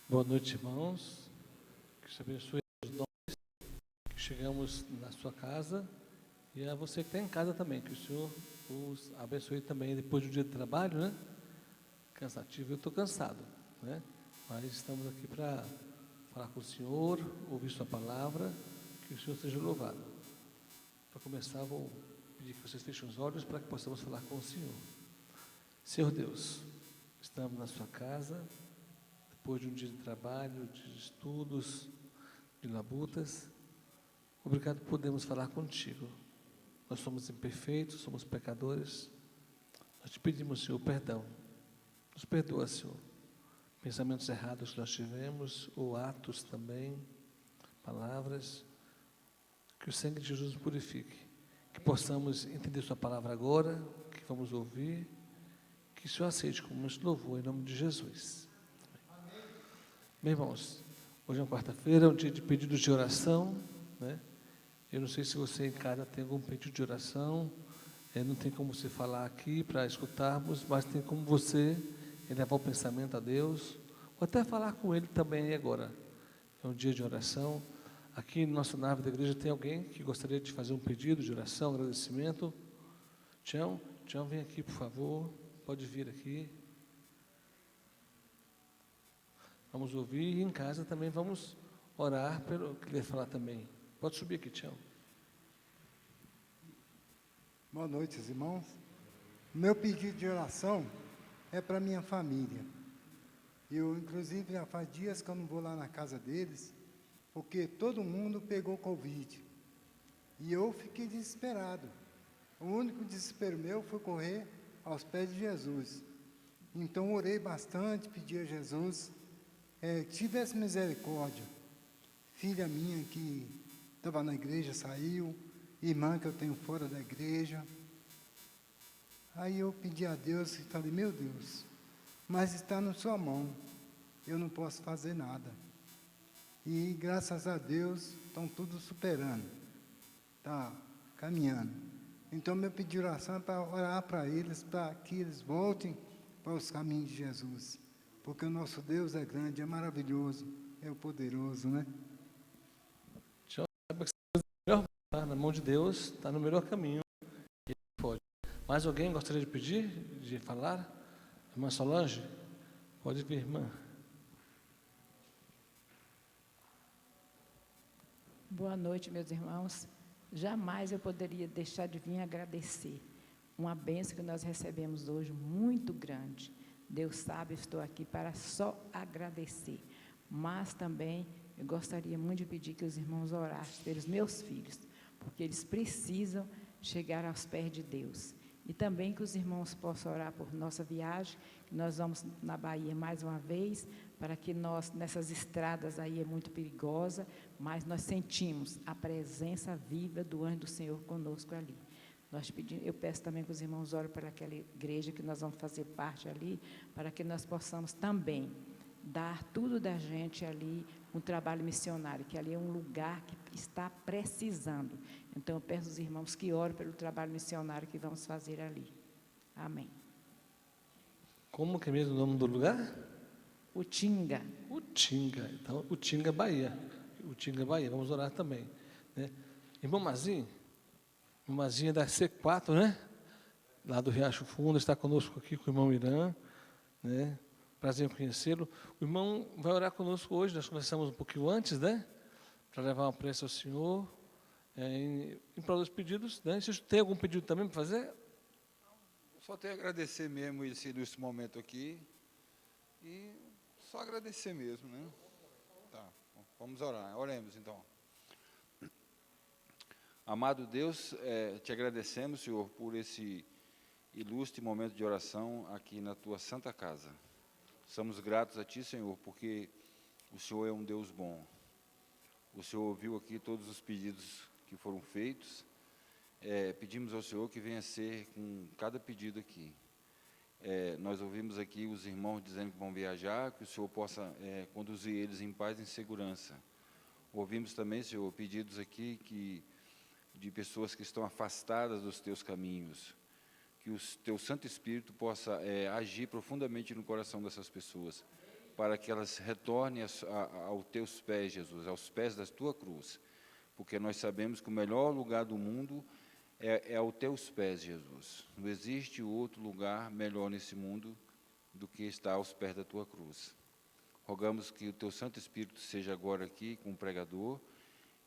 Boa noite, irmãos. Que te abençoe nós que chegamos na sua casa e a você que está em casa também. Que o Senhor os abençoe também depois do dia de trabalho, né? Cansativo, eu estou cansado, né? Mas estamos aqui para falar com o Senhor, ouvir sua palavra, que o Senhor seja louvado. Para começar, vou pedir que vocês fechem os olhos para que possamos falar com o Senhor. Senhor Deus, estamos na sua casa, depois de um dia de trabalho, de estudos, de labutas. Obrigado por podermos falar contigo. Nós somos imperfeitos, somos pecadores. Nós te pedimos, Senhor, perdão. Nos perdoa, Senhor. Pensamentos errados que nós tivemos, ou atos também, palavras. Que o sangue de Jesus nos purifique. Que possamos entender sua palavra agora, que vamos ouvir. Que o Senhor aceite como nos louvor, em nome de Jesus. Meus irmãos, hoje é uma quarta-feira, é um dia de pedidos de oração, né? Eu não sei se você em casa tem algum pedido de oração, não tem como você falar aqui para escutarmos, mas tem como você elevar o pensamento a Deus, ou até falar com Ele também agora. É um dia de oração. Aqui no nosso nave da igreja tem alguém que gostaria de fazer um pedido de oração, agradecimento. Tião, vem aqui, por favor, pode vir aqui. Vamos ouvir e em casa também vamos orar pelo que ele vai falar também. Pode subir aqui, Tião. Boa noite, irmãos. Meu pedido de oração é para minha família. Eu, inclusive, já faz dias que eu não vou lá na casa deles, porque todo mundo pegou Covid. E eu fiquei desesperado. O único desespero meu foi correr aos pés de Jesus. Então, orei bastante, pedi a Jesus tivesse misericórdia. Filha minha que estava na igreja saiu, irmã que eu tenho fora da igreja. Aí eu pedi a Deus e falei, meu Deus, mas está na sua mão, eu não posso fazer nada. E graças a Deus estão tudo superando, está caminhando. Então meu pedido de oração é para orar para eles, para que eles voltem para os caminhos de Jesus. Porque o nosso Deus é grande, é maravilhoso, é o poderoso, né? Tião, saiba que está na mão de Deus, está no melhor caminho. E pode. Mais alguém gostaria de pedir, de falar? Irmã Solange? Pode vir, irmã. Boa noite, meus irmãos. Jamais eu poderia deixar de vir agradecer uma bênção que nós recebemos hoje, muito grande. Deus sabe, eu estou aqui para só agradecer. Mas também eu gostaria muito de pedir que os irmãos orassem pelos meus filhos, porque eles precisam chegar aos pés de Deus. E também que os irmãos possam orar por nossa viagem, que nós vamos na Bahia mais uma vez, para que nós, nessas estradas aí é muito perigosa, mas nós sentimos a presença viva do anjo do Senhor conosco ali. Eu peço também que os irmãos orem para aquela igreja que nós vamos fazer parte ali, para que nós possamos também dar tudo da gente ali, um trabalho missionário, que ali é um lugar que está precisando. Então, eu peço aos irmãos que orem pelo trabalho missionário que vamos fazer ali. Amém. Como que é mesmo o nome do lugar? Utinga. Utinga. Então, Utinga, Bahia. Utinga, Bahia. Vamos orar também, né? Irmão Mazinho é da C4, né? Lá do Riacho Fundo, está conosco aqui com o irmão Irã, né? Prazer em conhecê-lo. O irmão vai orar conosco hoje, nós conversamos um pouquinho antes, né? Para levar uma prece ao Senhor, em prol dos pedidos, né? Você tem algum pedido também para fazer? Só tenho a agradecer mesmo esse ilustre momento aqui, e só agradecer mesmo, né? Tá, vamos orar, oremos então. Amado Deus, te agradecemos, Senhor, por esse ilustre momento de oração aqui na tua santa casa. Somos gratos a ti, Senhor, porque o Senhor é um Deus bom. O Senhor ouviu aqui todos os pedidos que foram feitos. Pedimos ao Senhor que venha ser com cada pedido aqui. Nós ouvimos aqui os irmãos dizendo que vão viajar, que o Senhor possa conduzir eles em paz e em segurança. Ouvimos também, Senhor, pedidos aqui de pessoas que estão afastadas dos teus caminhos, que o teu Santo Espírito possa agir profundamente no coração dessas pessoas, para que elas retornem aos teus pés, Jesus, aos pés da tua cruz, porque nós sabemos que o melhor lugar do mundo é aos teus pés, Jesus. Não existe outro lugar melhor nesse mundo do que estar aos pés da tua cruz. Rogamos que o teu Santo Espírito seja agora aqui com o pregador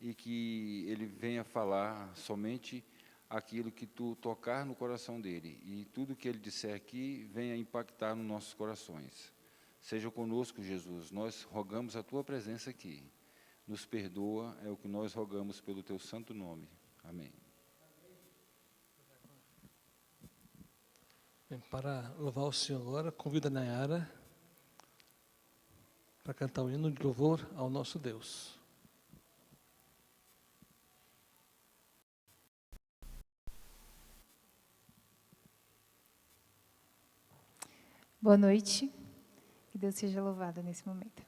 e que ele venha falar somente aquilo que tu tocar no coração dele, e tudo que ele disser aqui venha impactar nos nossos corações. Seja conosco, Jesus, nós rogamos a tua presença aqui. Nos perdoa, é o que nós rogamos pelo teu santo nome. Amém. Bem, para louvar o Senhor agora, convido a Nayara para cantar o hino de louvor ao nosso Deus. Boa noite, que Deus seja louvado nesse momento.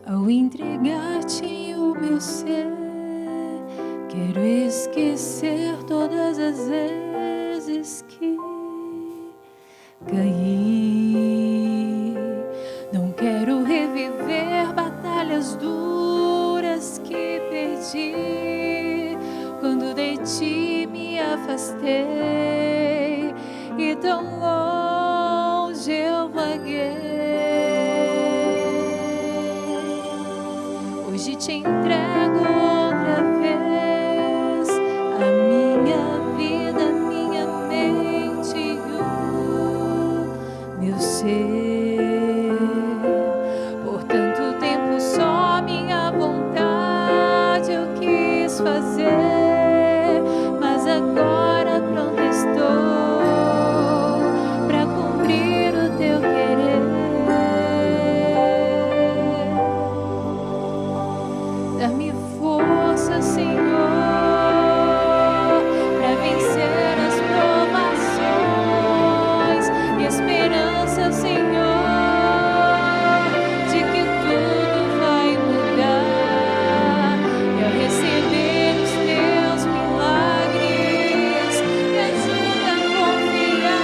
Ao entregar-te o meu ser, quero esquecer todas as vezes que caí. Não quero reviver batalhas duras que perdi quando de ti me afastei e tão longe eu vaguei. Hoje te entrego outra vez a minha vida, minha mente e o meu ser. Por tanto tempo só minha vontade eu quis fazer, mas agora pronta estou para cumprir o teu querer. Dá-me força, Senhor, para vencer as provações, e esperança, Senhor, de que tudo vai mudar. E ao receber os teus milagres, me ajuda a confiar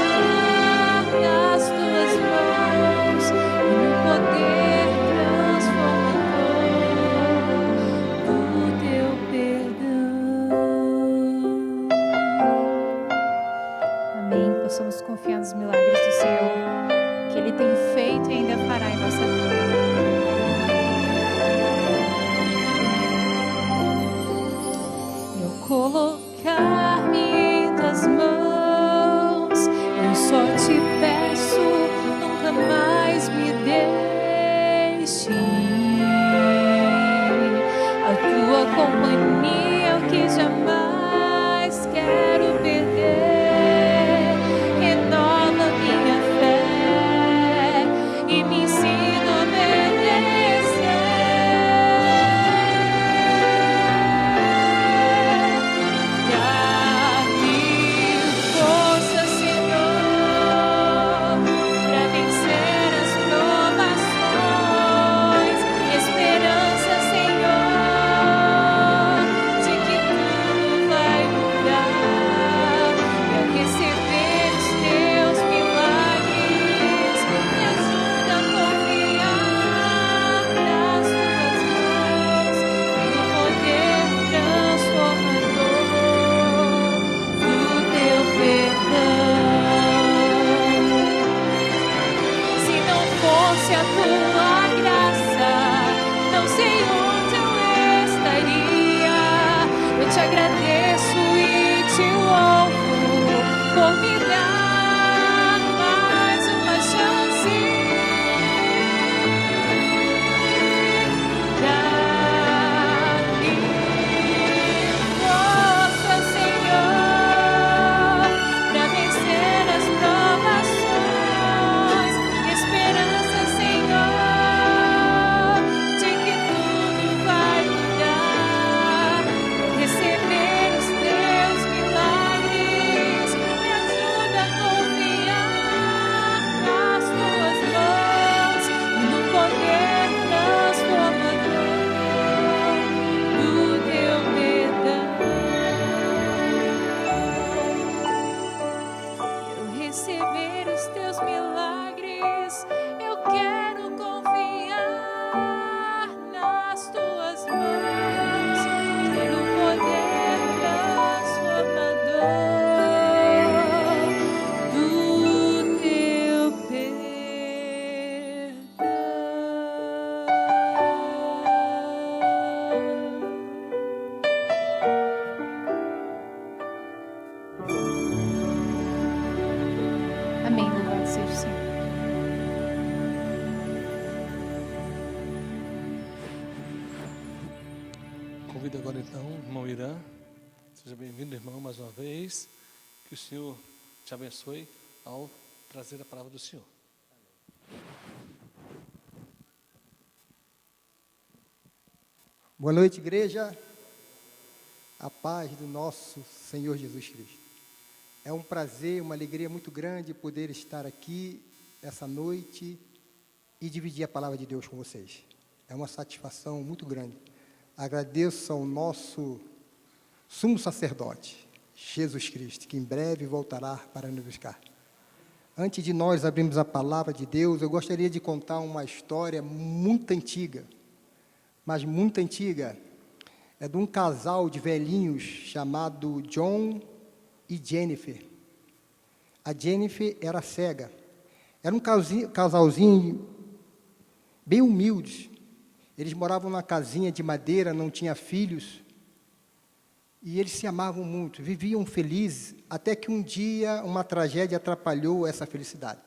nas tuas mãos e no poder transformador do teu perdão. Amém. Possamos confiar nos milagres do Senhor, que Ele tem feito e ainda fará em nossa vida. Eu colocar-me em tuas mãos, eu só te peço, nunca mais me deixe ir. A tua companhia é o que jamais quero perder. Renova minha fé e me ensina a obedecer. Convido agora então o irmão Irã. Seja bem-vindo, irmão, mais uma vez. Que o Senhor te abençoe ao trazer a palavra do Senhor. Boa noite, igreja. A paz do nosso Senhor Jesus Cristo. É um prazer, uma alegria muito grande poder estar aqui essa noite e dividir a palavra de Deus com vocês. É uma satisfação muito grande. Agradeço ao nosso sumo sacerdote, Jesus Cristo, que em breve voltará para nos buscar. Antes de nós abrirmos a palavra de Deus, eu gostaria de contar uma história muito antiga, mas muito antiga. É de um casal de velhinhos chamado John e Jennifer. A Jennifer era cega. Era um casalzinho bem humilde. Eles moravam numa casinha de madeira, não tinha filhos. E eles se amavam muito, viviam felizes, até que um dia uma tragédia atrapalhou essa felicidade.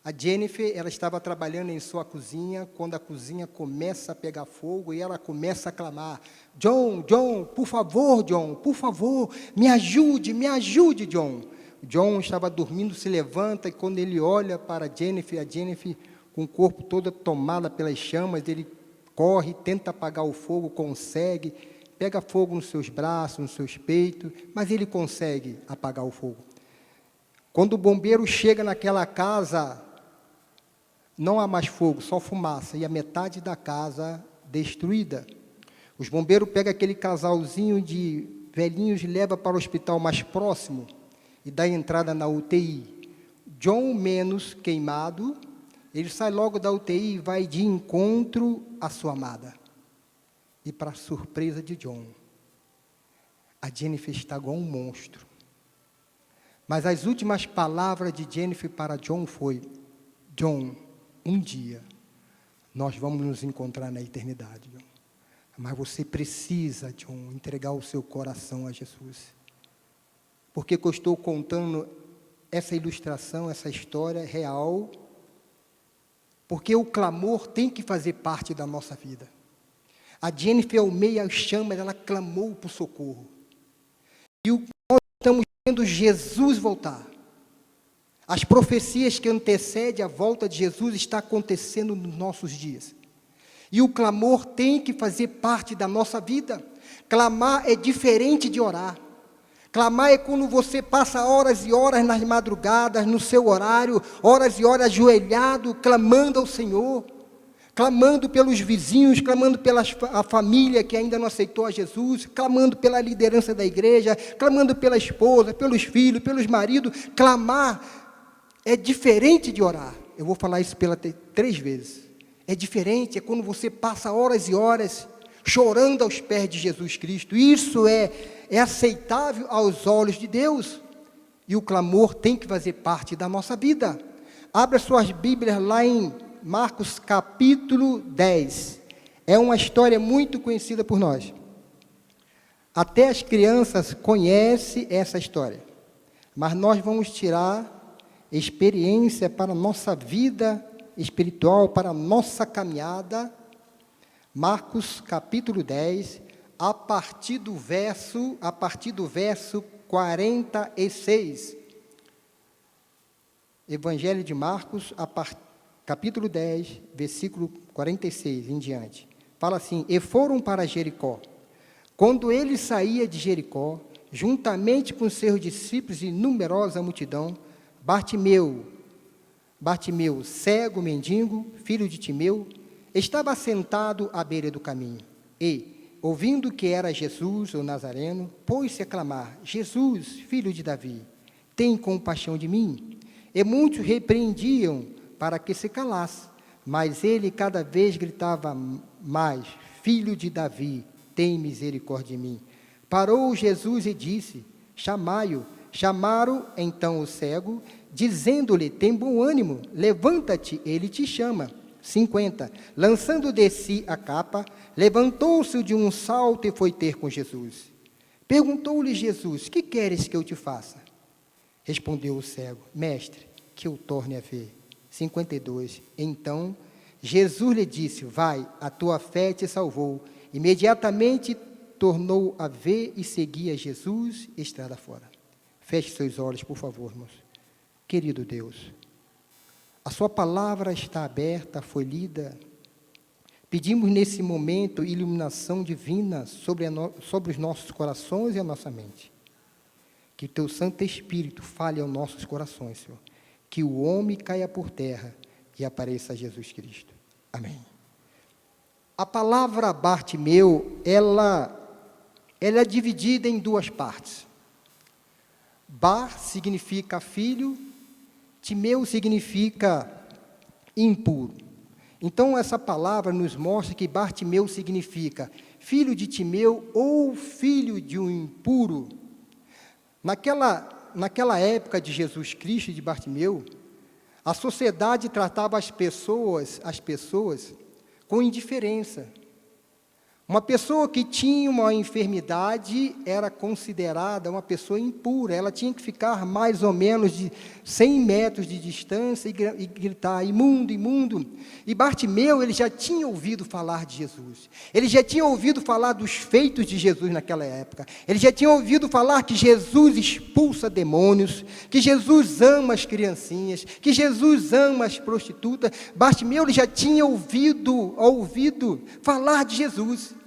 A Jennifer, ela estava trabalhando em sua cozinha, quando a cozinha começa a pegar fogo e ela começa a clamar: John, por favor, me ajude, John. John estava dormindo, se levanta e quando ele olha para a Jennifer com o corpo todo tomado pelas chamas, ele corre, tenta apagar o fogo, consegue, pega fogo nos seus braços, nos seus peitos, mas ele consegue apagar o fogo. Quando o bombeiro chega naquela casa, não há mais fogo, só fumaça, e a metade da casa destruída. Os bombeiros pegam aquele casalzinho de velhinhos e levam para o hospital mais próximo e dá entrada na UTI. John, menos queimado, ele sai logo da UTI e vai de encontro à sua amada. E para surpresa de John, a Jennifer está igual um monstro. Mas as últimas palavras de Jennifer para John foi: John, um dia nós vamos nos encontrar na eternidade, John. Mas você precisa, John, entregar o seu coração a Jesus. Por que eu estou contando essa ilustração, essa história real? Porque o clamor tem que fazer parte da nossa vida. A Jennifer, ao meio das chamas, ela clamou por socorro. E nós estamos vendo Jesus voltar. As profecias que antecedem a volta de Jesus estão acontecendo nos nossos dias. E o clamor tem que fazer parte da nossa vida. Clamar é diferente de orar. Clamar é quando você passa horas e horas nas madrugadas, no seu horário, horas e horas ajoelhado, clamando ao Senhor, clamando pelos vizinhos, clamando pela família que ainda não aceitou a Jesus, clamando pela liderança da igreja, clamando pela esposa, pelos filhos, pelos maridos. Clamar é diferente de orar. Eu vou falar isso pela 3 vezes. É diferente, é quando você passa horas e horas chorando aos pés de Jesus Cristo. Isso é aceitável aos olhos de Deus. E o clamor tem que fazer parte da nossa vida. Abra suas Bíblias lá em Marcos capítulo 10. É uma história muito conhecida por nós. Até as crianças conhecem essa história. Mas nós vamos tirar experiência para a nossa vida espiritual, para a nossa caminhada. Marcos capítulo 10, a partir do verso 46. Evangelho de Marcos, capítulo 10, versículo 46 em diante. Fala assim: e foram para Jericó. Quando ele saía de Jericó, juntamente com seus discípulos e numerosa multidão, Bartimeu, cego, mendigo, filho de Timeu, estava sentado à beira do caminho. E, ouvindo que era Jesus, o Nazareno, pôs-se a clamar: Jesus, filho de Davi, tem compaixão de mim. E muitos repreendiam para que se calasse, mas ele cada vez gritava mais: Filho de Davi, tem misericórdia de mim. Parou Jesus e disse: chamai-o. Chamaram então o cego, dizendo-lhe: tem bom ânimo, levanta-te, ele te chama. 50. Lançando de si a capa, levantou-se de um salto e foi ter com Jesus. Perguntou-lhe Jesus: que queres que eu te faça? Respondeu o cego: mestre, que eu torne a ver. 52. Então Jesus lhe disse: vai, a tua fé te salvou. Imediatamente tornou a ver e seguir a Jesus estrada fora. Feche seus olhos, por favor, irmãos. Querido Deus, a sua palavra está aberta, foi lida. Pedimos nesse momento iluminação divina sobre os nossos corações e a nossa mente. Que o teu Santo Espírito fale aos nossos corações, Senhor. Que o homem caia por terra e apareça Jesus Cristo. Amém. A palavra Bartimeu, ela é dividida em duas partes. Bar significa filho, Timeu significa impuro. Então, essa palavra nos mostra que Bartimeu significa filho de Timeu ou filho de um impuro. Naquela época de Jesus Cristo e de Bartimeu, a sociedade tratava as pessoas com indiferença. Uma pessoa que tinha uma enfermidade era considerada uma pessoa impura. Ela tinha que ficar mais ou menos de 100 metros de distância e gritar, imundo, imundo. E Bartimeu, ele já tinha ouvido falar de Jesus. Ele já tinha ouvido falar dos feitos de Jesus naquela época. Ele já tinha ouvido falar que Jesus expulsa demônios, que Jesus ama as criancinhas, que Jesus ama as prostitutas. Bartimeu, ele já tinha ouvido falar de Jesus.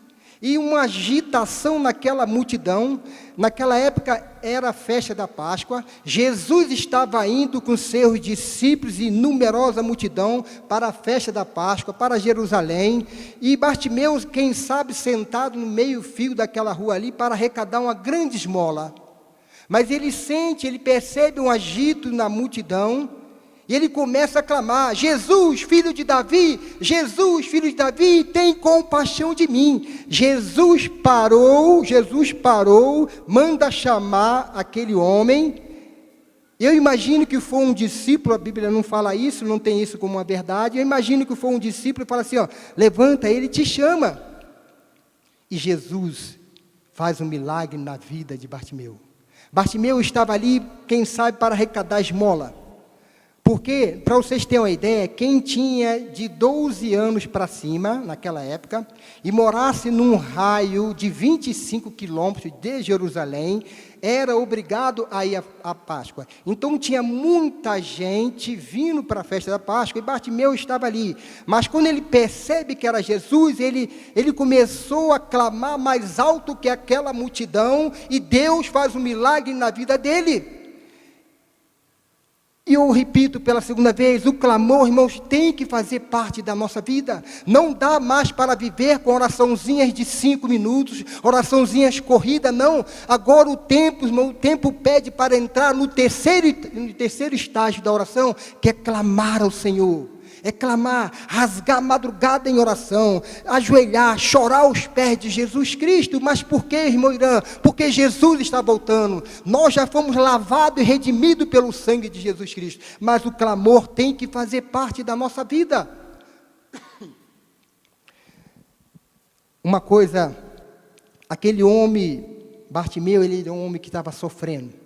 E uma agitação naquela multidão. Naquela época era a festa da Páscoa. Jesus estava indo com seus discípulos e numerosa multidão para a festa da Páscoa, para Jerusalém. E Bartimeu, quem sabe, sentado no meio-fio daquela rua ali para arrecadar uma grande esmola. Mas ele percebe um agito na multidão. E ele começa a clamar, Jesus, filho de Davi, tem compaixão de mim. Jesus parou, manda chamar aquele homem. Eu imagino que foi um discípulo, a Bíblia não fala isso, não tem isso como uma verdade. Eu imagino que foi um discípulo e fala assim, levanta, ele te chama. E Jesus faz um milagre na vida de Bartimeu. Bartimeu estava ali, quem sabe, para arrecadar esmola. Porque, para vocês terem uma ideia, quem tinha de 12 anos para cima, naquela época, e morasse num raio de 25 quilômetros de Jerusalém, era obrigado a ir à Páscoa. Então, tinha muita gente vindo para a festa da Páscoa, e Bartimeu estava ali. Mas, quando ele percebe que era Jesus, ele começou a clamar mais alto que aquela multidão, e Deus faz um milagre na vida dele. E eu repito pela segunda vez, o clamor, irmãos, tem que fazer parte da nossa vida. Não dá mais para viver com oraçãozinhas de 5 minutos, oraçãozinhas corridas, não. Agora o tempo pede para entrar no terceiro estágio da oração, que é clamar ao Senhor. É clamar, rasgar a madrugada em oração, ajoelhar, chorar aos pés de Jesus Cristo. Mas por que, irmão Irã? Porque Jesus está voltando. Nós já fomos lavados e redimidos pelo sangue de Jesus Cristo. Mas o clamor tem que fazer parte da nossa vida. Uma coisa, aquele homem, Bartimeu, ele era um homem que estava sofrendo.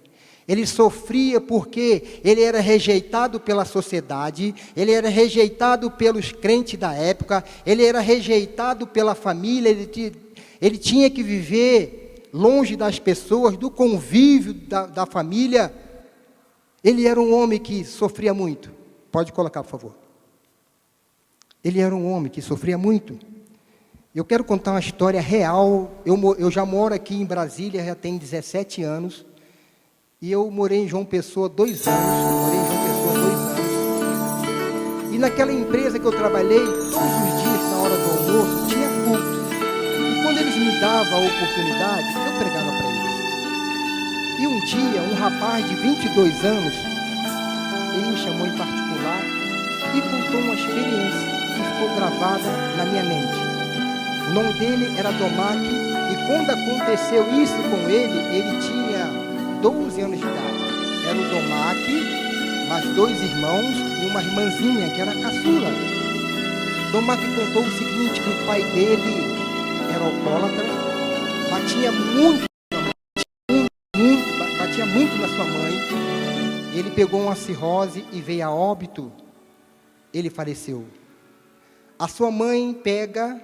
Ele sofria porque ele era rejeitado pela sociedade, ele era rejeitado pelos crentes da época, ele era rejeitado pela família, ele tinha que viver longe das pessoas, do convívio da família. Ele era um homem que sofria muito. Pode colocar, por favor. Ele era um homem que sofria muito. Eu quero contar uma história real. Eu já moro aqui em Brasília, já tem 17 anos. E eu morei em João Pessoa 2 anos. E naquela empresa que eu trabalhei, todos os dias, na hora do almoço, tinha culto. E quando eles me davam a oportunidade, eu pregava para eles. E um dia, um rapaz de 22 anos, ele me chamou em particular e contou uma experiência que ficou gravada na minha mente. O nome dele era Domac, e quando aconteceu isso com ele tinha 12 anos de idade. Era o Domac, mais 2 irmãos e uma irmãzinha, que era a caçula. Domac contou o seguinte, que o pai dele era alcoólatra, batia muito na sua mãe. Ele pegou uma cirrose e veio a óbito. Ele faleceu. A sua mãe pega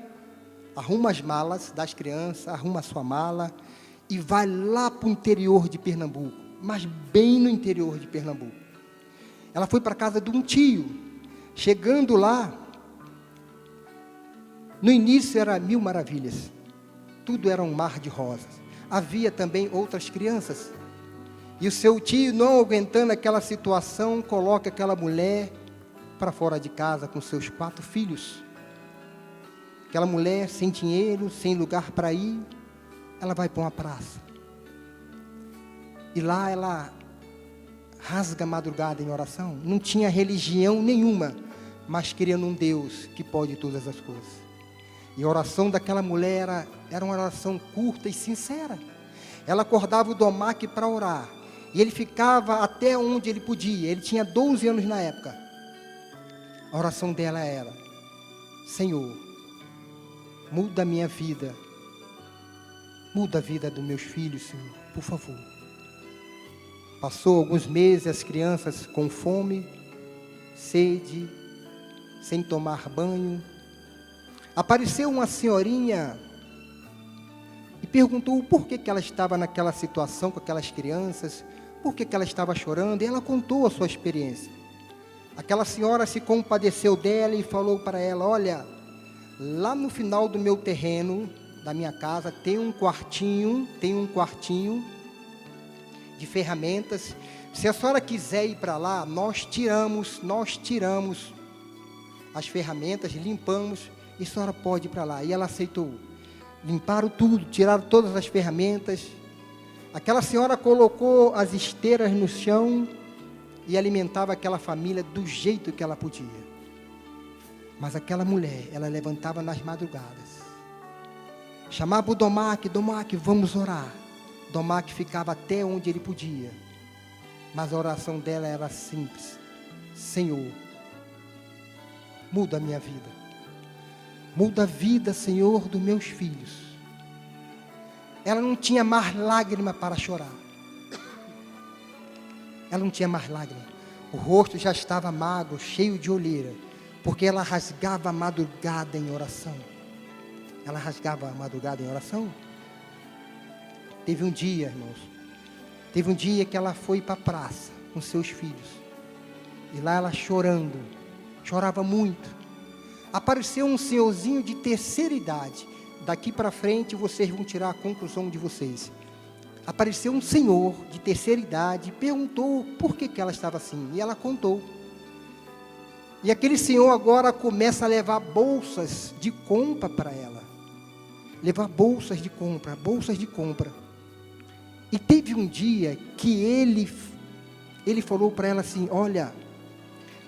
arruma as malas das crianças, arruma a sua mala e vai lá para o interior de Pernambuco, mas bem no interior de Pernambuco. Ela foi para a casa de um tio. Chegando lá, no início era mil maravilhas, tudo era um mar de rosas. Havia também outras crianças. E o seu tio, não aguentando aquela situação, coloca aquela mulher para fora de casa com seus 4 filhos. Aquela mulher sem dinheiro, sem lugar para ir, ela vai para uma praça. E lá ela rasga a madrugada em oração. Não tinha religião nenhuma, mas cria num Deus que pode todas as coisas. E a oração daquela mulher era uma oração curta e sincera. Ela acordava o Domac para orar. E ele ficava até onde ele podia. Ele tinha 12 anos na época. A oração dela era: Senhor, muda a minha vida. Muda a vida dos meus filhos, Senhor, por favor. Passou alguns meses, as crianças com fome, sede, sem tomar banho. Apareceu uma senhorinha e perguntou por que ela estava naquela situação com aquelas crianças, por que ela estava chorando, e ela contou a sua experiência. Aquela senhora se compadeceu dela e falou para ela: olha, lá no final do meu terreno, da minha casa, tem um quartinho de ferramentas. Se a senhora quiser ir para lá, nós tiramos as ferramentas, limpamos, e a senhora pode ir para lá. E ela aceitou. Limparam tudo, tiraram todas as ferramentas. Aquela senhora colocou as esteiras no chão e alimentava aquela família do jeito que ela podia. Mas aquela mulher, ela levantava nas madrugadas, chamava o Domac: Domac, vamos orar. Domac ficava até onde ele podia, mas a oração dela era simples: Senhor, muda a minha vida. Muda a vida, Senhor, dos meus filhos. Ela não tinha mais lágrima para chorar. Ela não tinha mais lágrima. O rosto já estava magro, cheio de olheira, porque ela rasgava a madrugada em oração. Ela rasgava a madrugada em oração. Teve um dia, irmãos, que ela foi para a praça com seus filhos. E lá ela chorando, chorava muito. Apareceu um senhorzinho de terceira idade. Daqui para frente vocês vão tirar a conclusão de vocês. Apareceu um senhor de terceira idade e perguntou por que ela estava assim. E ela contou. E aquele senhor agora começa a levar bolsas de compra para ela. Levar bolsas de compra. E teve um dia que ele falou para ela assim: olha,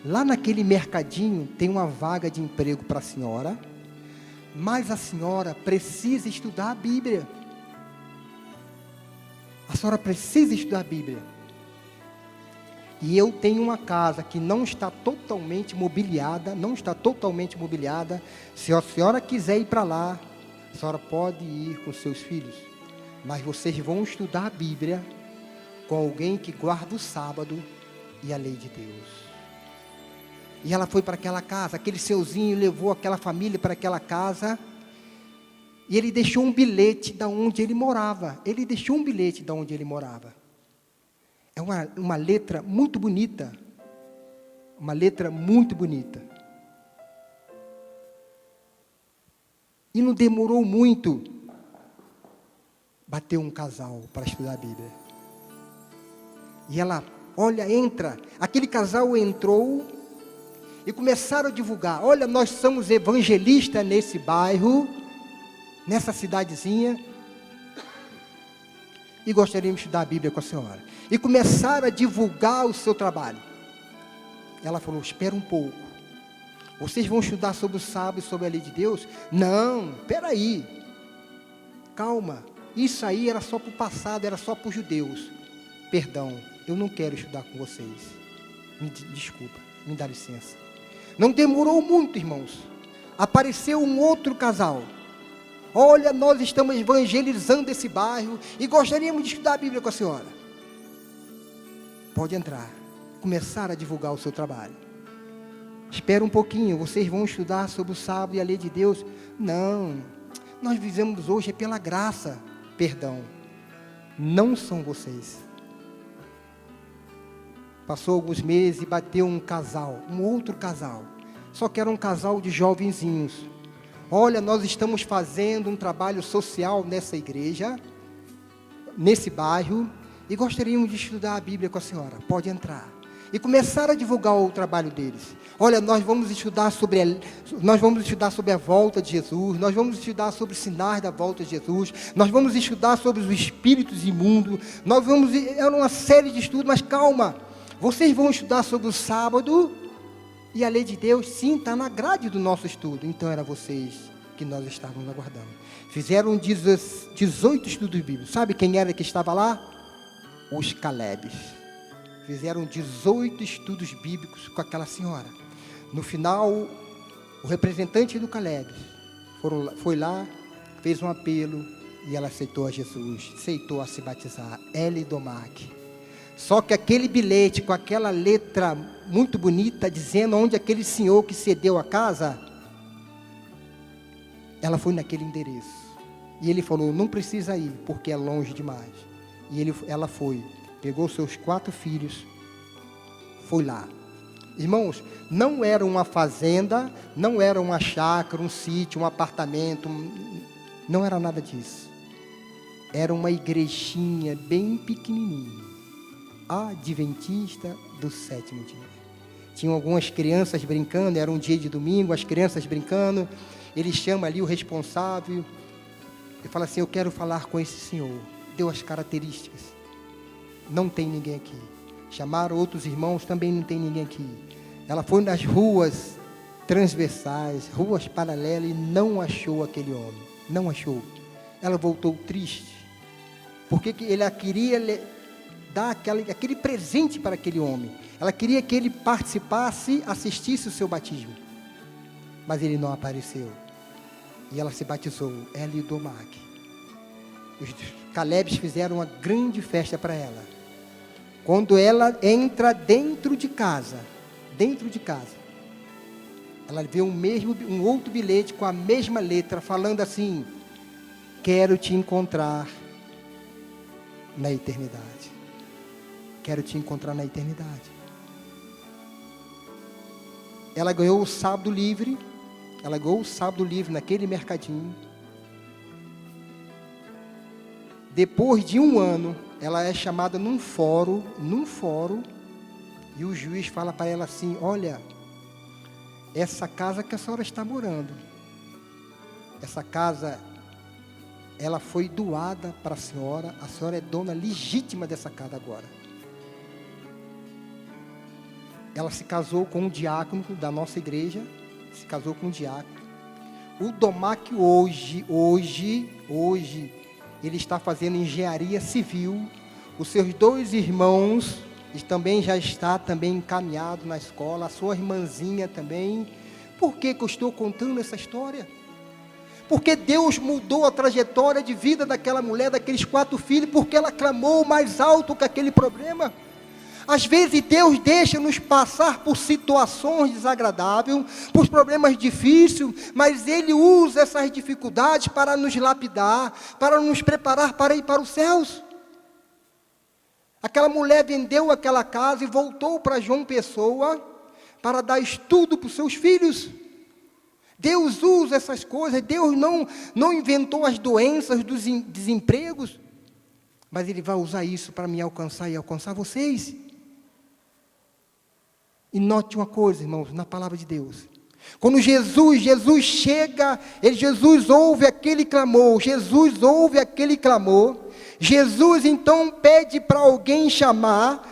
lá naquele mercadinho tem uma vaga de emprego para a senhora, mas a senhora precisa estudar a Bíblia. A senhora precisa estudar a Bíblia. E eu tenho uma casa que não está totalmente mobiliada, Se a senhora quiser ir para lá, a senhora pode ir com seus filhos, mas vocês vão estudar a Bíblia com alguém que guarda o sábado e a lei de Deus. E ela foi para aquela casa, aquele senhorzinho levou aquela família para aquela casa, e ele deixou um bilhete de onde ele morava. É uma letra muito bonita, E não demorou muito, bateu um casal para estudar a Bíblia. E ela, olha, entra. Aquele casal entrou e começaram a divulgar: olha, nós somos evangelistas nesse bairro, nessa cidadezinha, e gostaríamos de estudar a Bíblia com a senhora. E começaram a divulgar o seu trabalho. Ela falou: espera um pouco, vocês vão estudar sobre o sábado e sobre a lei de Deus? Não, espera aí, calma, isso aí era só para o passado, era só para os judeus. Perdão, eu não quero estudar com vocês, desculpa, me dá licença. Não demorou muito, irmãos, apareceu um outro casal. Olha, nós estamos evangelizando esse bairro e gostaríamos de estudar a Bíblia com a senhora. Pode entrar. Começaram a divulgar o seu trabalho. Espera um pouquinho, vocês vão estudar sobre o sábado e a lei de Deus? Não, nós vivemos hoje é pela graça, perdão. Não são vocês. Passou alguns meses e bateu um casal, um outro casal. Só que era um casal de jovenzinhos. Olha, nós estamos fazendo um trabalho social nessa igreja, nesse bairro, e gostaríamos de estudar a Bíblia com a senhora. Pode entrar. E começaram a divulgar o trabalho deles. Olha, nós vamos estudar sobre a volta de Jesus, nós vamos estudar sobre os sinais da volta de Jesus, nós vamos estudar sobre os espíritos imundos, era uma série de estudos, mas calma, vocês vão estudar sobre o sábado, e a lei de Deus, sim, está na grade do nosso estudo. Então, era vocês que nós estávamos aguardando. Fizeram 18 estudos bíblicos. Sabe quem era que estava lá? Os Calebes. Fizeram 18 estudos bíblicos com aquela senhora. No final, o representante do Caleb foi lá, fez um apelo, e ela aceitou a Jesus, aceitou a se batizar, ela e Domac. Só que aquele bilhete, com aquela letra muito bonita, dizendo onde aquele senhor que cedeu a casa, ela foi naquele endereço. E ele falou, não precisa ir, porque é longe demais. E ela foi, pegou seus 4 filhos, foi lá. Irmãos, não era uma fazenda, não era uma chácara, um sítio, um apartamento, não era nada disso. Era uma igrejinha bem pequenininha, adventista do 7º dia. Tinham algumas crianças brincando, era um dia de domingo, as crianças brincando, ele chama ali o responsável, e fala assim, eu quero falar com esse senhor. Deu as características, não tem ninguém aqui. Chamaram outros irmãos, também não tem ninguém aqui. Ela foi nas ruas transversais, ruas paralelas, e não achou aquele homem, não achou. Ela voltou triste, porque ela queria dar aquele presente para aquele homem. Ela queria que ele participasse, assistisse o seu batismo. Mas ele não apareceu. E ela se batizou, ela e Domac. Os Calebes fizeram uma grande festa para ela. Quando ela entra dentro de casa, ela vê um outro bilhete com a mesma letra, falando assim, quero te encontrar na eternidade. Quero te encontrar na eternidade. Ela ganhou o sábado livre, naquele mercadinho. Depois de um ano, ela é chamada num fórum, e o juiz fala para ela assim, olha, essa casa que a senhora está morando, essa casa, ela foi doada para a senhora é dona legítima dessa casa agora. Ela se casou com um diácono da nossa igreja, O Domac hoje, ele está fazendo engenharia civil. Os seus 2 irmãos também já está encaminhado na escola, a sua irmãzinha também. Por que eu estou contando essa história? Porque Deus mudou a trajetória de vida daquela mulher, daqueles 4 filhos, porque ela clamou mais alto que aquele problema. Às vezes Deus deixa nos passar por situações desagradáveis, por problemas difíceis, mas Ele usa essas dificuldades para nos lapidar, para nos preparar para ir para os céus. Aquela mulher vendeu aquela casa e voltou para João Pessoa para dar estudo para os seus filhos. Deus usa essas coisas, Deus não inventou as doenças dos desempregos, mas Ele vai usar isso para me alcançar e alcançar vocês. E note uma coisa, irmãos, na palavra de Deus. Quando Jesus chega, Jesus ouve aquele clamor, Jesus então pede para alguém chamar,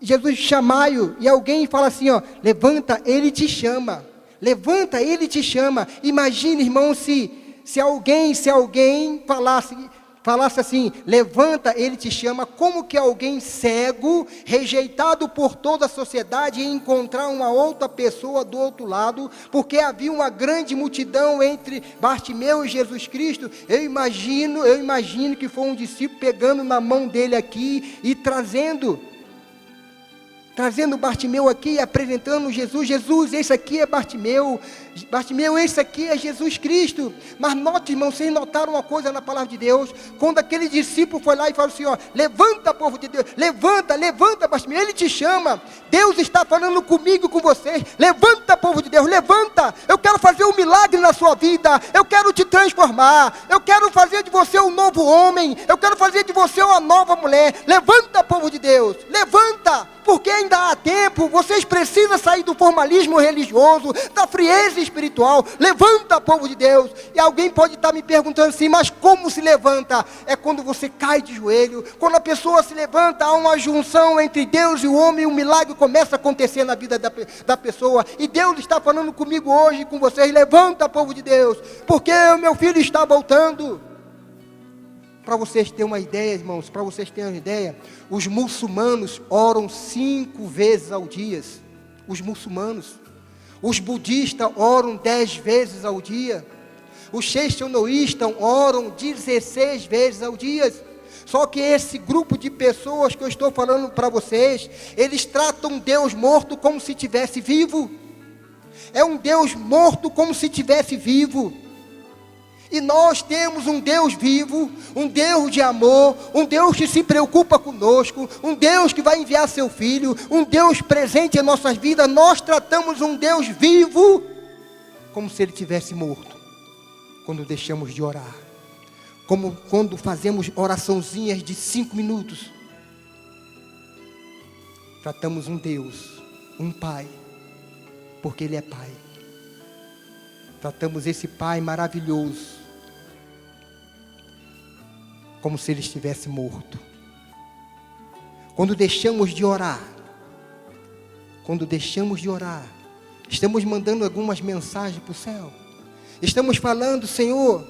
Jesus chama-o, e alguém fala assim, ó, levanta, ele te chama. Imagine, irmão, se alguém falasse assim, levanta, ele te chama, como que alguém cego, rejeitado por toda a sociedade, ia encontrar uma outra pessoa do outro lado, porque havia uma grande multidão entre Bartimeu e Jesus Cristo. Eu imagino que foi um discípulo pegando na mão dele aqui e trazendo. trazendo Bartimeu aqui, apresentando Jesus. Jesus, esse aqui é Bartimeu. Bartimeu, esse aqui é Jesus Cristo. Mas note, irmão, vocês notaram uma coisa na palavra de Deus? Quando aquele discípulo foi lá e falou assim, ó, levanta, povo de Deus, levanta, levanta, Bartimeu, ele te chama. Deus está falando comigo e com vocês. Levanta, povo de Deus, levanta. Eu quero fazer um milagre na sua vida. Eu quero te transformar. Eu quero fazer de você um novo homem. Eu quero fazer de você uma nova mulher. Levanta, povo de Deus, levanta. Porque ainda há tempo, vocês precisam sair do formalismo religioso, da frieza espiritual. Levanta, povo de Deus. E alguém pode estar me perguntando assim, mas como se levanta? É quando você cai de joelho. Quando a pessoa se levanta, há uma junção entre Deus e o homem, e um milagre começa a acontecer na vida da pessoa. E Deus está falando comigo hoje, com vocês. Levanta, povo de Deus, porque o meu filho está voltando. Para vocês terem uma ideia, irmãos, para vocês terem uma ideia, os muçulmanos oram 5 vezes ao dia. Os muçulmanos. Os budistas oram 10 vezes ao dia. Os cristianistas oram 16 vezes ao dia. Só que esse grupo de pessoas que eu estou falando para vocês, eles tratam Deus morto como se estivesse vivo. É um Deus morto como se estivesse vivo. E nós temos um Deus vivo, um Deus de amor, um Deus que se preocupa conosco, um Deus que vai enviar seu Filho, um Deus presente em nossas vidas. Nós tratamos um Deus vivo como se ele tivesse morto, quando deixamos de orar, como quando fazemos oraçãozinhas de 5 minutos. Tratamos um Deus, um Pai, porque Ele é Pai. Tratamos esse Pai maravilhoso como se Ele estivesse morto. Quando deixamos de orar, estamos mandando algumas mensagens para o céu. Estamos falando, Senhor,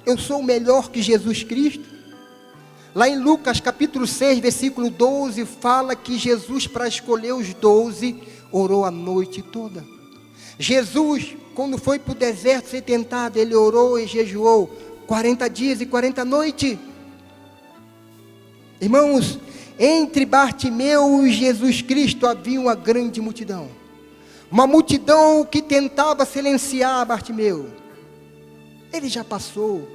eu sou melhor que Jesus Cristo. Lá em Lucas capítulo 6, versículo 12, fala que Jesus, para escolher os 12, orou a noite toda. Jesus, quando foi para o deserto ser tentado, ele orou e jejuou 40 dias e 40 noites. Irmãos, entre Bartimeu e Jesus Cristo havia uma grande multidão. Uma multidão que tentava silenciar Bartimeu. Ele já passou.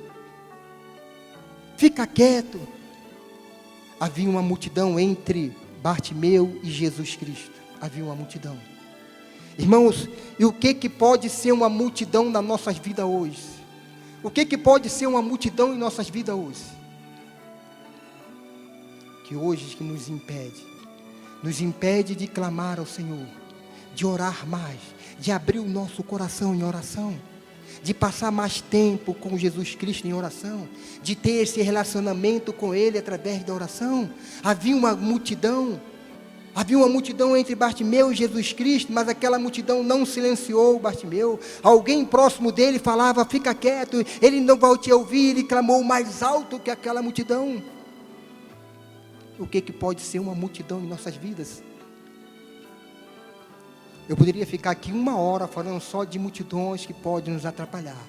Fica quieto. Havia uma multidão entre Bartimeu e Jesus Cristo. Havia uma multidão. Irmãos, e o que pode ser uma multidão nas nossas vidas hoje? O que pode ser uma multidão em nossas vidas hoje? Que hoje que nos impede de clamar ao Senhor, de orar mais, de abrir o nosso coração em oração, de passar mais tempo com Jesus Cristo em oração, de ter esse relacionamento com Ele através da oração. Havia uma multidão entre Bartimeu e Jesus Cristo, mas aquela multidão não silenciou Bartimeu. Alguém próximo dele falava, fica quieto, ele não vai te ouvir. Ele clamou mais alto que aquela multidão. O que pode ser uma multidão em nossas vidas? Eu poderia ficar aqui 1 hora falando só de multidões que podem nos atrapalhar,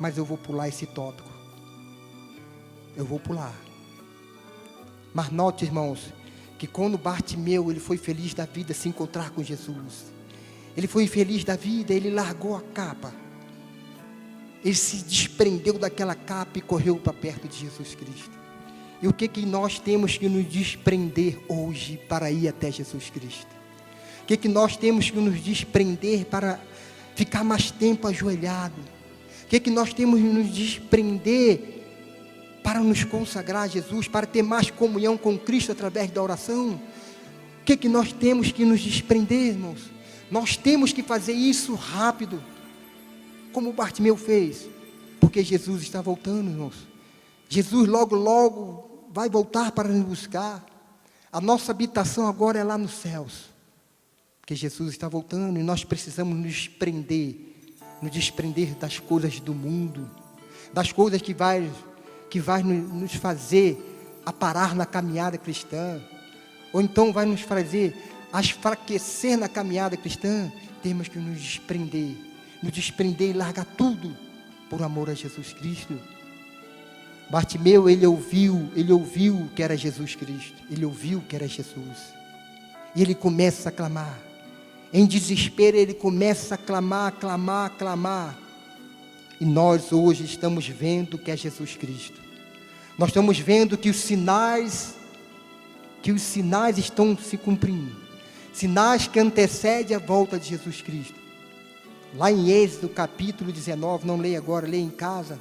mas eu vou pular esse tópico. Eu vou pular. Mas note, irmãos, que quando Bartimeu, ele foi feliz da vida se encontrar com Jesus. Ele foi feliz da vida, ele largou a capa. Ele se desprendeu daquela capa e correu para perto de Jesus Cristo. E o que nós temos que nos desprender hoje para ir até Jesus Cristo? O que nós temos que nos desprender para ficar mais tempo ajoelhado? O que nós temos que nos desprender para nos consagrar a Jesus, para ter mais comunhão com Cristo através da oração? O que nós temos que nos desprender, irmãos? Nós temos que fazer isso rápido, como Bartimeu fez, porque Jesus está voltando, irmãos. Jesus logo vai voltar para nos buscar. A nossa habitação agora é lá nos céus, porque Jesus está voltando e nós precisamos nos desprender das coisas do mundo, das coisas que vai nos fazer a parar na caminhada cristã, ou então vai nos fazer a enfraquecer na caminhada cristã. Temos que nos desprender e largar tudo por amor a Jesus Cristo. Bartimeu, ele ouviu que era Jesus Cristo, ele ouviu que era Jesus. E ele começa a clamar. Em desespero, ele começa a clamar, clamar, clamar. E nós hoje estamos vendo que é Jesus Cristo. Nós estamos vendo que os sinais estão se cumprindo. Sinais que antecedem a volta de Jesus Cristo. Lá em Êxodo capítulo 19, não leia agora, leia em casa.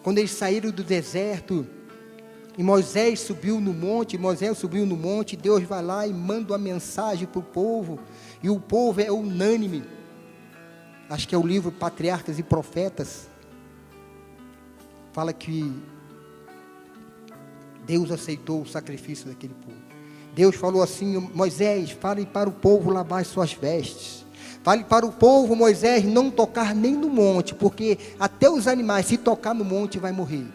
Quando eles saíram do deserto, e Moisés subiu no monte, Deus vai lá e manda uma mensagem para o povo, e o povo é unânime. Acho que é o livro Patriarcas e Profetas. Fala que Deus aceitou o sacrifício daquele povo. Deus falou assim: Moisés, fale para o povo lavar as suas vestes. Fale para o povo, Moisés, não tocar nem no monte, porque até os animais, se tocar no monte, vai morrer.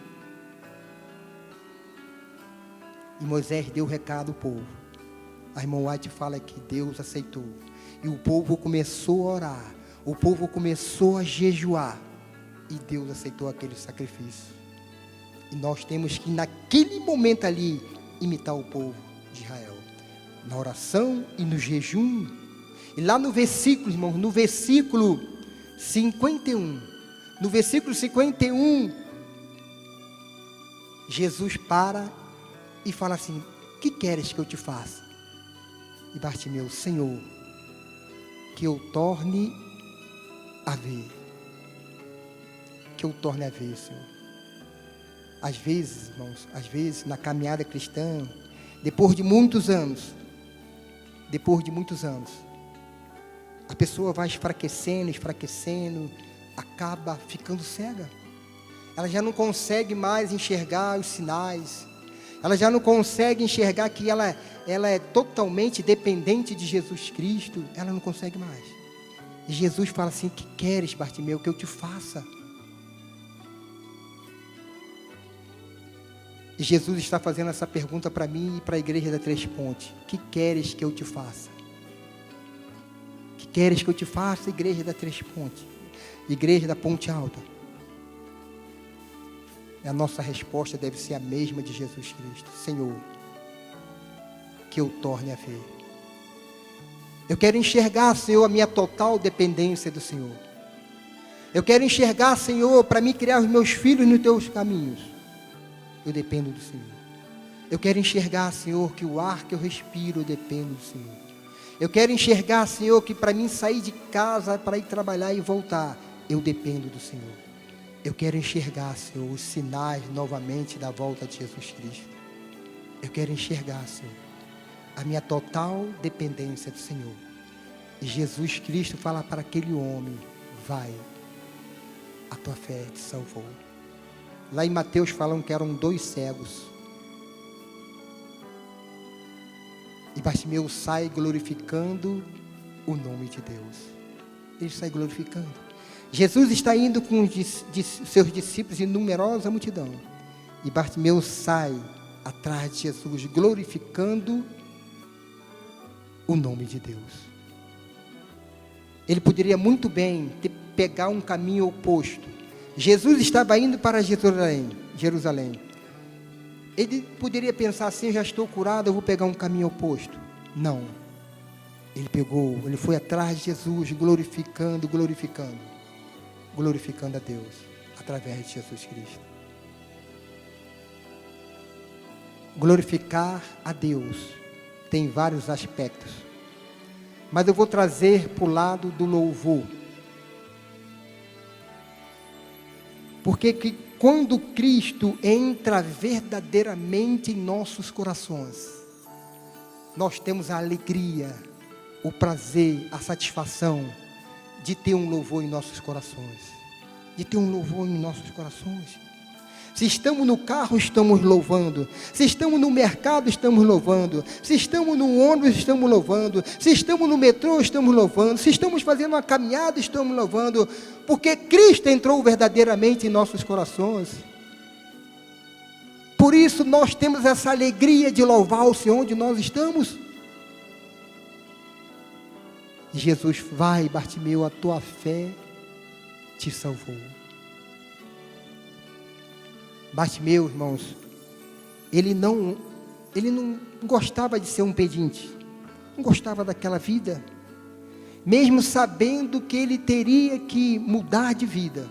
E Moisés deu o recado ao povo. A irmã White fala que Deus aceitou. E o povo começou a orar. O povo começou a jejuar. E Deus aceitou aquele sacrifício. E nós temos que, naquele momento ali, imitar o povo de Israel. Na oração e no jejum. E lá no versículo, irmãos, no versículo 51. No versículo 51, Jesus para e fala assim: que queres que eu te faça? E Bartimeu: Senhor, que eu torne a ver. Que eu torne a ver, Senhor. Às vezes, irmãos, na caminhada cristã, depois de muitos anos, a pessoa vai enfraquecendo, acaba ficando cega. Ela já não consegue mais enxergar os sinais. Ela já não consegue enxergar que ela é totalmente dependente de Jesus Cristo. Ela não consegue mais. E Jesus fala assim: que queres, Bartimeu, que eu te faça? E Jesus está fazendo essa pergunta para mim e para a igreja da Três Pontes: que queres que eu te faça? Que queres que eu te faça, igreja da Três Pontes? Igreja da Ponte Alta? E a nossa resposta deve ser a mesma de Jesus Cristo: Senhor, que eu torne a ver. Eu quero enxergar, Senhor, a minha total dependência do Senhor. Eu quero enxergar, Senhor, para mim criar os meus filhos nos teus caminhos. Eu dependo do Senhor. Eu quero enxergar, Senhor, que o ar que eu respiro, eu dependo do Senhor. Eu quero enxergar, Senhor, que para mim sair de casa, para ir trabalhar e voltar, eu dependo do Senhor. Eu quero enxergar, Senhor, os sinais novamente da volta de Jesus Cristo. Eu quero enxergar, Senhor, a minha total dependência do Senhor. E Jesus Cristo fala para aquele homem: vai, a tua fé te salvou. Lá em Mateus falam que eram 2 cegos. E Bartimeu sai glorificando o nome de Deus. Ele sai glorificando. Jesus está indo com seus discípulos e numerosa multidão. E Bartimeu sai atrás de Jesus, glorificando o nome de Deus. Ele poderia muito bem pegar um caminho oposto. Jesus estava indo para Jerusalém. Ele poderia pensar assim: eu já estou curado, eu vou pegar um caminho oposto. Não. Ele foi atrás de Jesus, glorificando a Deus, através de Jesus Cristo. Glorificar a Deus tem vários aspectos, mas eu vou trazer para o lado do louvor. Porque quando Cristo entra verdadeiramente em nossos corações, nós temos a alegria, o prazer, a satisfação de ter um louvor em nossos corações. Se estamos no carro, estamos louvando. Se estamos no mercado, estamos louvando. Se estamos no ônibus, estamos louvando. Se estamos no metrô, estamos louvando. Se estamos fazendo uma caminhada, estamos louvando. Porque Cristo entrou verdadeiramente em nossos corações. Por isso nós temos essa alegria de louvar o Senhor onde nós estamos. E Jesus: vai, Bartimeu, a tua fé te salvou. Bartimeu, irmãos, ele não gostava de ser um pedinte. não gostava daquela vida, mesmo sabendo que ele teria que mudar de vida,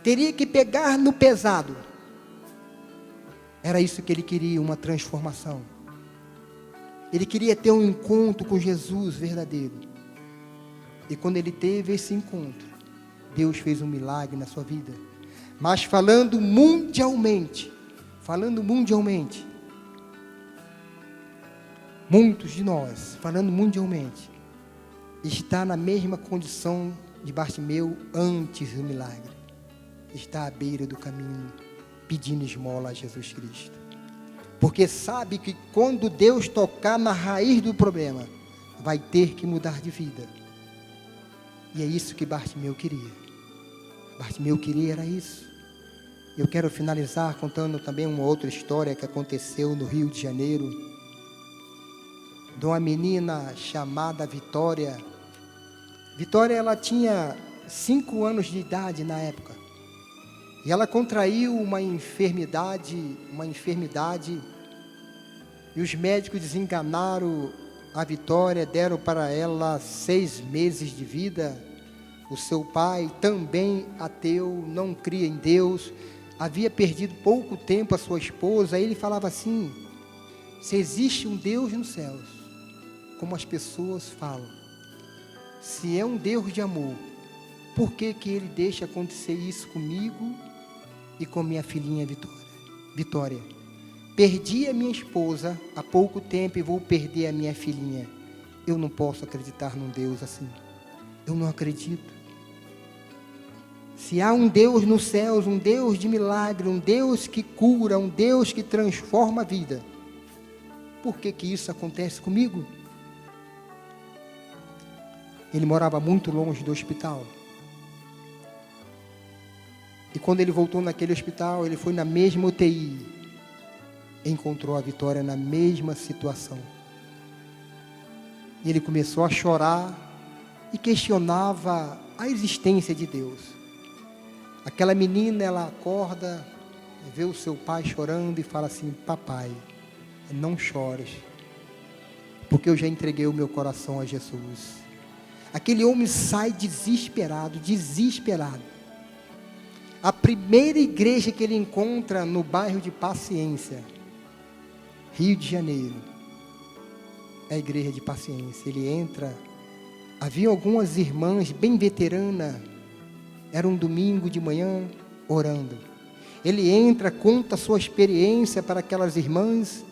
teria que pegar no pesado. Era isso que ele queria, uma transformação. Ele queria ter um encontro com Jesus verdadeiro. E quando ele teve esse encontro, Deus fez um milagre na sua vida. Mas falando mundialmente, muitos de nós, falando mundialmente, está na mesma condição de Bartimeu antes do milagre. Está à beira do caminho, pedindo esmola a Jesus Cristo. Porque sabe que quando Deus tocar na raiz do problema, vai ter que mudar de vida. E é isso que Bartimeu queria. Bartimeu queria era isso. Eu quero finalizar contando também uma outra história que aconteceu no Rio de Janeiro, de uma menina chamada Vitória. Vitória, ela tinha 5 anos de idade na época. E ela contraiu uma enfermidade, e os médicos desenganaram a Vitória, deram para ela 6 meses de vida. O seu pai, também ateu, não cria em Deus, havia perdido pouco tempo a sua esposa. Aí ele falava assim: se existe um Deus nos céus, como as pessoas falam, se é um Deus de amor, por que que ele deixa acontecer isso comigo e com minha filhinha Vitória? Perdi a minha esposa há pouco tempo e vou perder a minha filhinha. Eu não posso acreditar num Deus assim. Eu não acredito. Se há um Deus nos céus, um Deus de milagre, um Deus que cura, um Deus que transforma a vida, por que que isso acontece comigo? Ele morava muito longe do hospital. E quando ele voltou naquele hospital, ele foi na mesma UTI. Encontrou a Vitória na mesma situação. E ele começou a chorar e questionava a existência de Deus. Aquela menina, ela acorda, vê o seu pai chorando e fala assim: papai, não chores, porque eu já entreguei o meu coração a Jesus. Aquele homem sai desesperado. A primeira igreja que ele encontra no bairro de Paciência, Rio de Janeiro, é a igreja de Paciência. Ele entra, havia algumas irmãs bem veteranas, era um domingo de manhã, orando. Ele entra, conta a sua experiência para aquelas irmãs,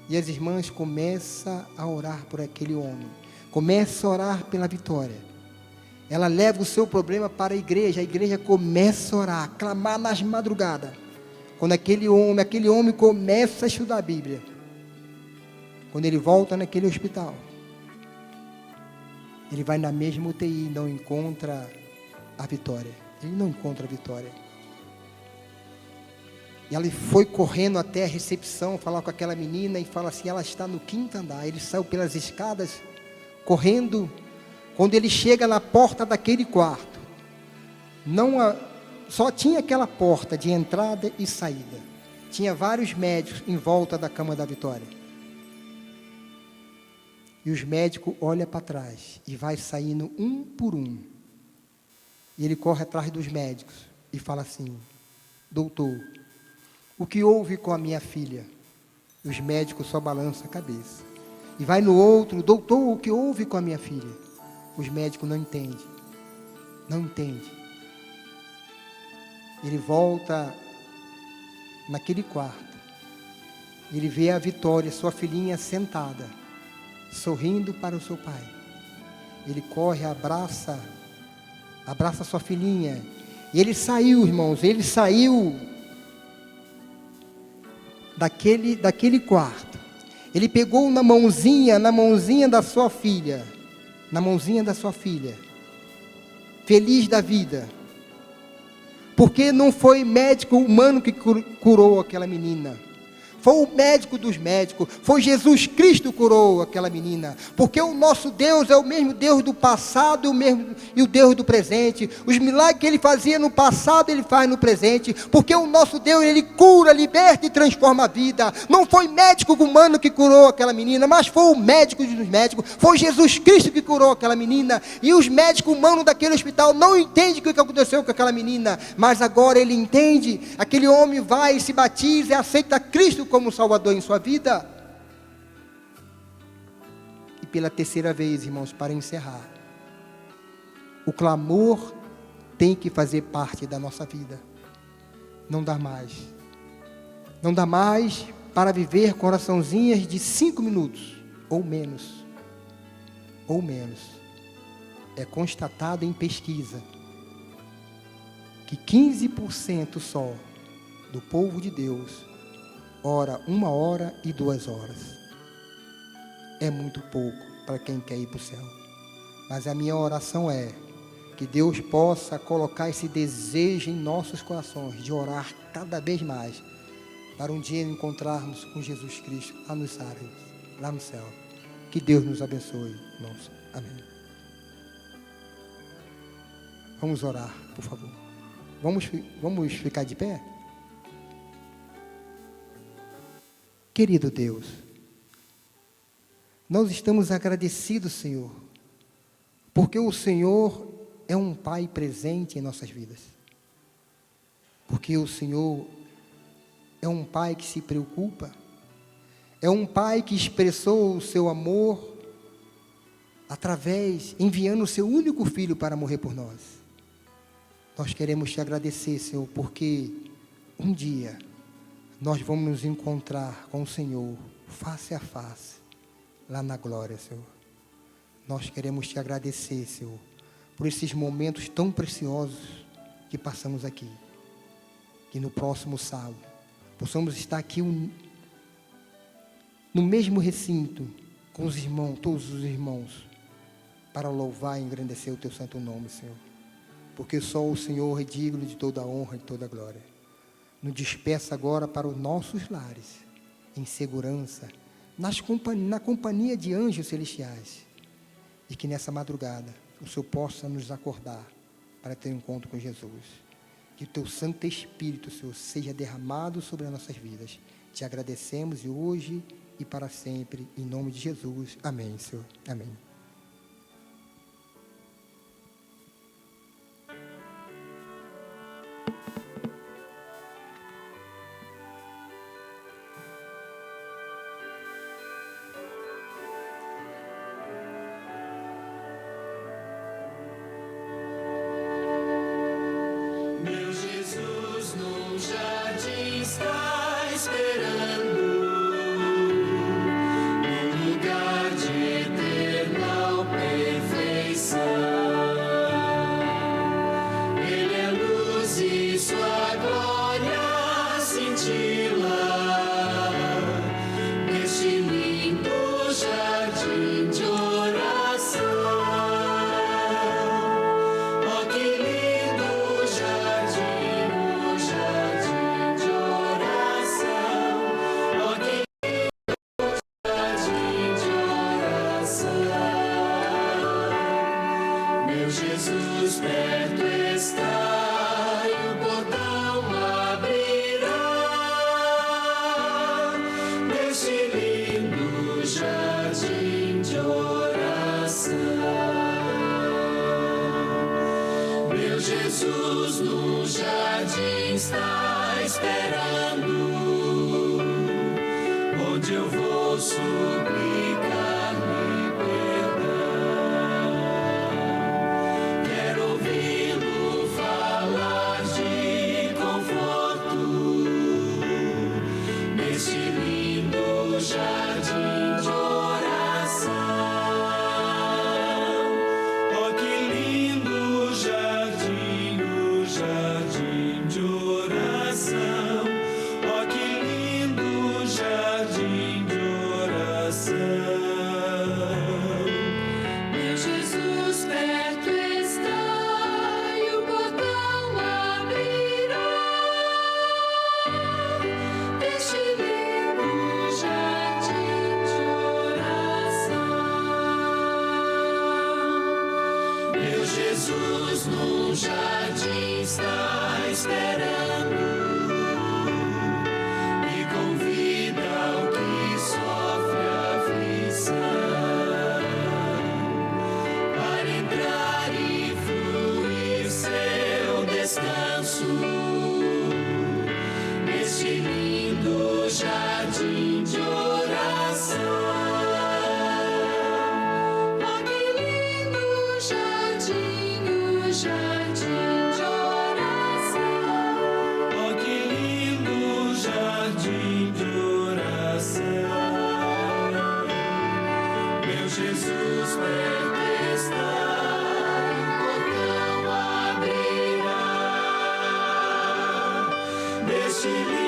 e as irmãs começam a orar por aquele homem, começam a orar pela Vitória. Ela leva o seu problema para a igreja começa a orar, a clamar nas madrugadas. Quando aquele homem começa a estudar a Bíblia, quando ele volta naquele hospital, ele vai na mesma UTI e não encontra a Vitória. Ele não encontra a Vitória. E ela foi correndo até a recepção, falar com aquela menina e fala assim: ela está no 5º andar. Ele saiu pelas escadas, correndo. Quando ele chega na porta daquele quarto, só tinha aquela porta de entrada e saída. Tinha vários médicos em volta da cama da Vitória. E os médicos olham para trás e vai saindo um por um. E ele corre atrás dos médicos e fala assim: doutor, o que houve com a minha filha? E os médicos só balançam a cabeça. E vai no outro: doutor, o que houve com a minha filha? Os médicos não entendem. Ele volta naquele quarto. Ele vê a Vitória, sua filhinha, sentada, sorrindo para o seu pai. Ele corre, abraça sua filhinha. E ele saiu, irmãos, daquele quarto. Ele pegou na mãozinha da sua filha, feliz da vida, porque não foi médico humano que curou aquela menina, Foi o médico dos médicos, foi Jesus Cristo que curou aquela menina, porque o nosso Deus é o mesmo Deus do passado e o Deus do presente. Os milagres que Ele fazia no passado, Ele faz no presente, porque o nosso Deus, Ele cura, liberta e transforma a vida. Não foi médico humano que curou aquela menina, mas foi o médico dos médicos, foi Jesus Cristo que curou aquela menina, e os médicos humanos daquele hospital não entendem o que aconteceu com aquela menina, mas agora ele entende. Aquele homem vai, se batiza e aceita Cristo como Salvador em sua vida. E pela terceira vez, irmãos, para encerrar, o clamor tem que fazer parte da nossa vida. Não dá mais. Não dá mais para viver com oraçãozinhas de 5 minutos, ou menos. Ou menos. É constatado em pesquisa que 15% só do povo de Deus ora 1 hora e 2 horas. É muito pouco para quem quer ir para o céu. Mas a minha oração é que Deus possa colocar esse desejo em nossos corações de orar cada vez mais, para um dia encontrarmos com Jesus Cristo lá nos ares, lá no céu. Que Deus nos abençoe, irmãos. Amém. Vamos orar, por favor. Vamos ficar de pé? Querido Deus, nós estamos agradecidos, Senhor, porque o Senhor é um Pai presente em nossas vidas. Porque o Senhor é um Pai que se preocupa, é um Pai que expressou o seu amor enviando o seu único Filho para morrer por nós. Nós queremos te agradecer, Senhor, porque um dia nós vamos nos encontrar com o Senhor, face a face, lá na glória, Senhor. Nós queremos te agradecer, Senhor, por esses momentos tão preciosos que passamos aqui. Que no próximo sábado possamos estar aqui no mesmo recinto, com os irmãos, todos os irmãos, para louvar e engrandecer o teu santo nome, Senhor. Porque só o Senhor é digno de toda a honra e de toda a glória. Nos despeça agora para os nossos lares, em segurança, na companhia de anjos celestiais. E que nessa madrugada o Senhor possa nos acordar para ter um encontro com Jesus. Que o teu Santo Espírito, Senhor, seja derramado sobre as nossas vidas. Te agradecemos e hoje e para sempre, em nome de Jesus. Amém, Senhor. Amém. Jesus no jardim está esperando, onde eu vou suplicar-lhe perdão. Quero ouvi-lo falar de conforto neste lindo jardim de oração. Oh, que lindo jardim, o jardim de oração. auxiliar.